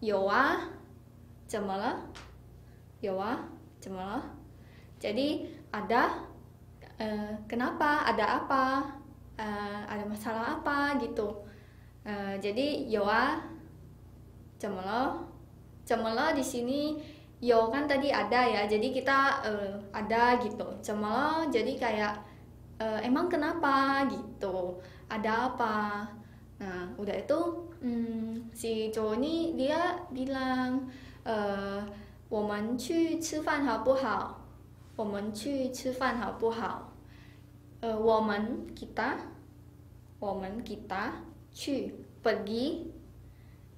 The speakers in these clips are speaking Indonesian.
有啊，怎么了？有啊，怎么了？Jadi ada, kenapa? Ada apa? Ada masalah apa gitu. Jadi yo ah, 怎么了？怎么了 di sini yo kan tadi ada ya. Jadi kita ada gitu. 怎么了 jadi kayak emang kenapa gitu. Ada apa? Nah, udah itu si cowok ini dia bilang 我们去吃饭好不好？我们去吃饭好不好？我们 kita，我们 kita 去 pergi，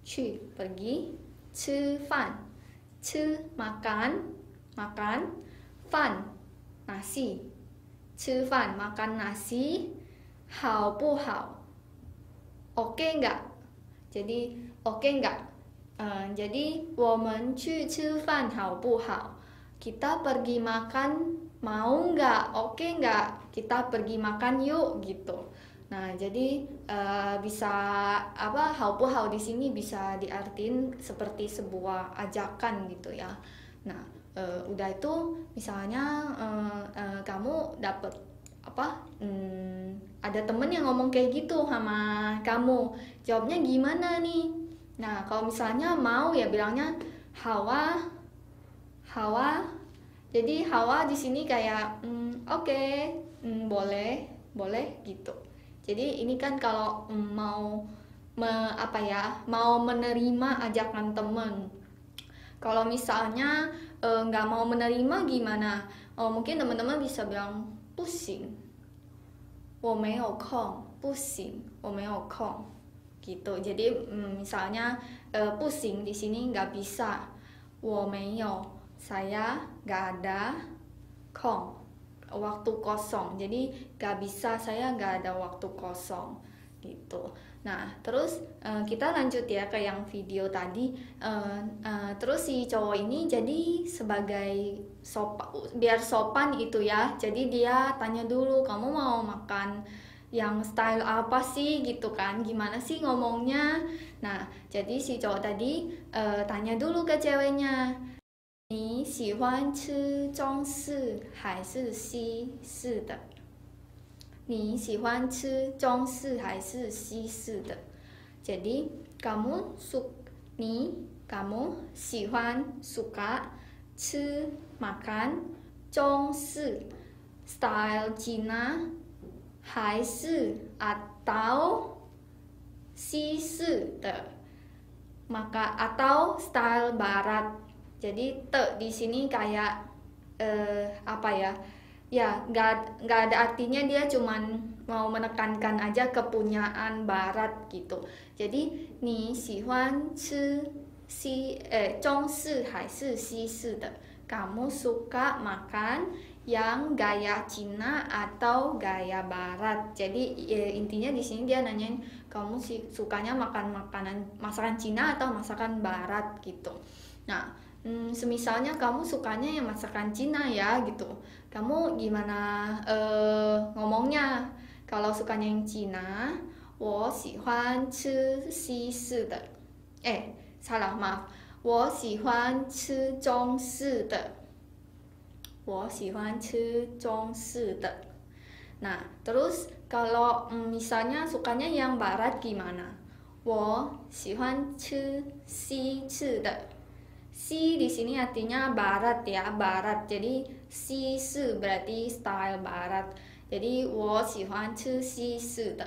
去 pergi 吃饭，吃 makan makan 饭 nasi， 吃饭 makan nasi， 好不好 oke enggak? Jadi oke enggak? Jadi 我们去吃饭好不好？ Kita pergi makan mau nggak? Oke nggak? Kita pergi makan yuk gitu. Nah jadi bisa apa hao di sini bisa diartin seperti sebuah ajakan gitu ya. Nah udah itu misalnya kamu dapet apa ada temen yang ngomong kayak gitu sama kamu, jawabnya gimana nih? Nah kalau misalnya mau ya bilangnya hawa hawa. Jadi hawa di sini kayak oke, boleh boleh gitu. Jadi ini kan kalau mau apa ya mau menerima ajakan temen. Kalau misalnya nggak mau menerima gimana? Mungkin teman-teman bisa bilang pusing, 我没有空，不行，我没有空 gitu. Jadi misalnya pusing di sini nggak bisa, 我没有 saya nggak ada kong waktu kosong, jadi nggak bisa saya nggak ada waktu kosong gitu. Nah terus kita lanjut ya ke yang video tadi. Terus si cowok ini jadi sebagai biar sopan itu ya, jadi dia tanya dulu kamu mau makan yang style apa sih gitu kan, gimana sih ngomongnya. Nah jadi si cowok tadi tanya dulu ke ceweknya, 你喜欢吃中式还是西式的？你喜欢吃中式还是西式的？ Jadi kamu kamu 喜欢 suka 吃 makan 中式 style Cina 还是 atau 西式的 maka atau style Barat. Jadi di sini kayak apa ya? Ya nggak ada artinya, dia cuman mau menekankan aja kepunyaan Barat gitu. Jadi 你喜欢吃中式还是西式的？ Kamu suka makan yang gaya Cina atau gaya Barat? Jadi intinya di sini dia nanyain kamu sukanya makan masakan Cina atau masakan Barat gitu. Nah semisalnya kamu sukanya yang masakan Cina ya gitu, kamu gimana ngomongnya? Kalau sukanya yang Cina, 我喜欢吃西式的。salah maaf, 我喜欢吃中式的。我喜欢吃中式的。Nah terus kalau misalnya sukanya yang Barat gimana? 我喜欢吃西式的。Si di sini artinya Barat ya, Barat. Jadi si berarti style Barat. Jadi 我喜欢吃西式的。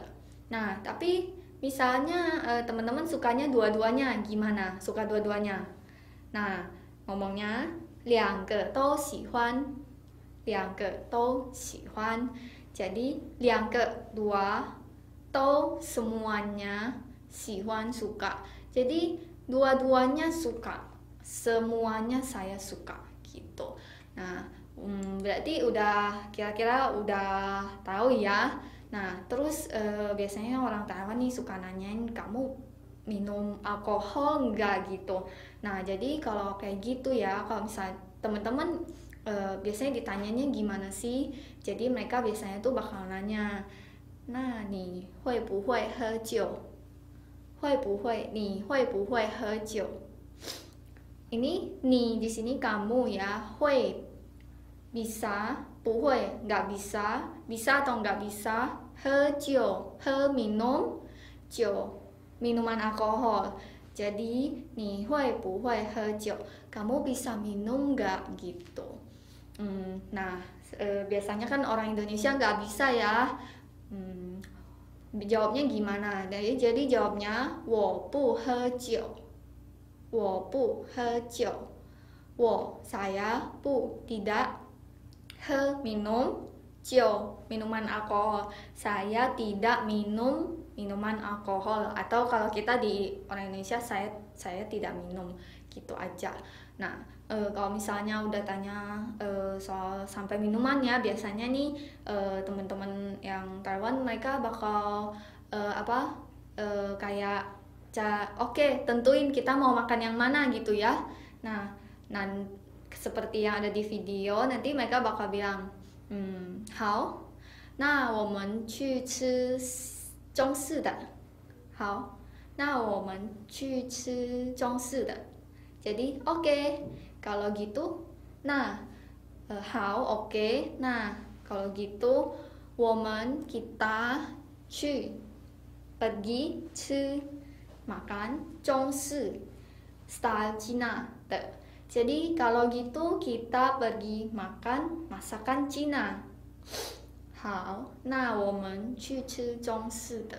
Nah tapi misalnya teman-teman sukanya dua-duanya gimana? Suka dua-duanya? Nah ngomongnya 两个都喜欢，两个都喜欢。Jadi 两个 dua, 都 semuanya, 喜欢 suka. Jadi dua-duanya suka, semuanya saya suka gitu. Nah berarti udah kira-kira udah tahu ya. Nah terus biasanya orang Taiwan nih suka nanyain kamu minum alkohol enggak gitu. Nah jadi kalau kayak gitu ya, kalau misalnya teman-teman biasanya ditanyanya gimana sih, jadi mereka biasanya tuh bakal nanya, nah nih 会不会喝酒？ 会不会？ 你会不会喝酒？ Ini ni di sini kamu ya, hui bisa, 不会 nggak bisa, bisa atau nggak bisa, 喝酒 minum, 酒 minuman alkohol. Jadi ni hui 不会喝酒, kamu bisa minum nggak gitu. Nah biasanya kan orang Indonesia nggak bisa ya. Jawabnya gimana? Jadi jawabnya 我不喝酒，我不喝酒，我 saya 不 tidak minum, 酒 minuman alkohol, saya tidak minum minuman alkohol. Atau kalau kita di orang Indonesia saya tidak minum gitu aja. Nah kalau misalnya udah tanya soal sampai minumannya, biasanya nih teman-teman yang Taiwan mereka bakal kayak oke, tentuin kita mau makan yang mana gitu ya. Nah seperti yang ada di video, nanti mereka bakal bilang 好，那我们去吃中式的。好，那我们去吃中式的。Jadi oke, kalau gitu, nah hao oke, nah kalau gitu, 我们 kita 去 pergi 吃 makan 中式 style Cina 的。Jadi kalau gitu kita pergi makan masakan Cina. 好，那我们去吃中式的。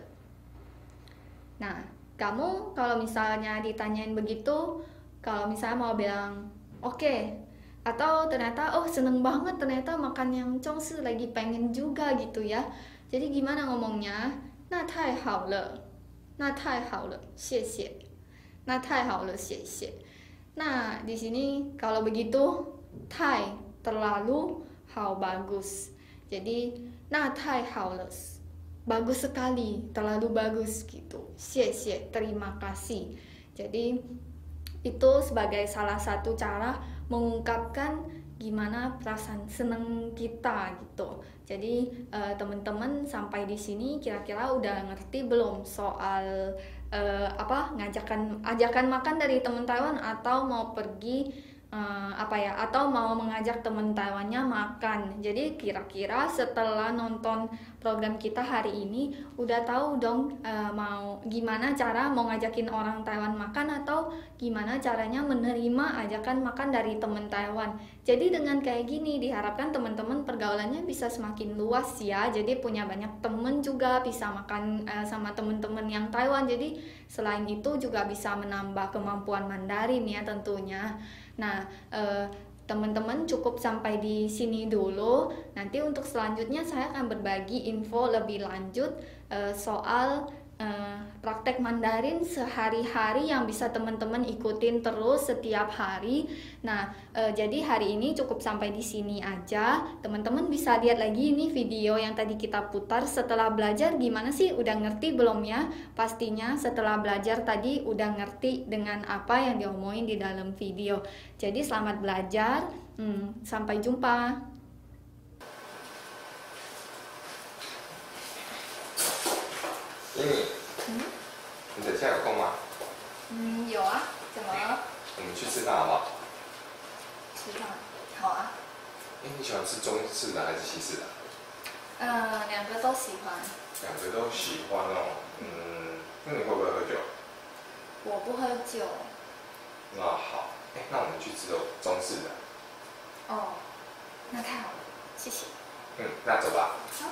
Nah, kamu kalau misalnya ditanyain begitu, kalau misalnya mau bilang oke, atau ternyata seneng banget ternyata makan yang Zhongsi lagi pengen juga gitu ya. Jadi gimana ngomongnya? 那太好了，那太好了，谢谢。那太好了，谢谢。Nah, di sini kalau begitu, tai terlalu, hao bagus. Jadi, nah tai hao le, bagus sekali, terlalu bagus gitu. Xie terima kasih. Jadi, itu sebagai salah satu cara mengungkapkan gimana perasaan seneng kita gitu. Jadi, teman-teman sampai di sini kira-kira udah ngerti belum soal ajakan makan dari teman Taiwan, atau mau pergi atau mau mengajak teman Taiwannya makan. Jadi kira-kira setelah nonton program kita hari ini udah tahu dong mau gimana cara mau ngajakin orang Taiwan makan, atau gimana caranya menerima ajakan makan dari teman Taiwan. Jadi dengan kayak gini diharapkan teman-teman pergaulannya bisa semakin luas ya. Jadi punya banyak temen juga, bisa makan sama teman-teman yang Taiwan. Jadi selain itu juga bisa menambah kemampuan Mandarin ya tentunya. Nah, teman-teman cukup sampai di sini dulu. Nanti untuk selanjutnya saya akan berbagi info lebih lanjut soal praktek Mandarin sehari-hari yang bisa teman-teman ikutin terus setiap hari. Nah, jadi hari ini cukup sampai di sini aja. Teman-teman bisa lihat lagi ini video yang tadi kita putar setelah belajar gimana sih, udah ngerti belum ya? Pastinya setelah belajar tadi udah ngerti dengan apa yang diomongin di dalam video. Jadi selamat belajar, sampai jumpa. 英语，你等下有空吗？有啊，怎么了？我们去吃饭好不好？吃饭，好啊。你喜欢吃中式的还是西式的？两个都喜欢。两个都喜欢哦。那你会不会喝酒？我不喝酒。那好，那我们去吃中式的。哦，那太好了，谢谢。那走吧。好。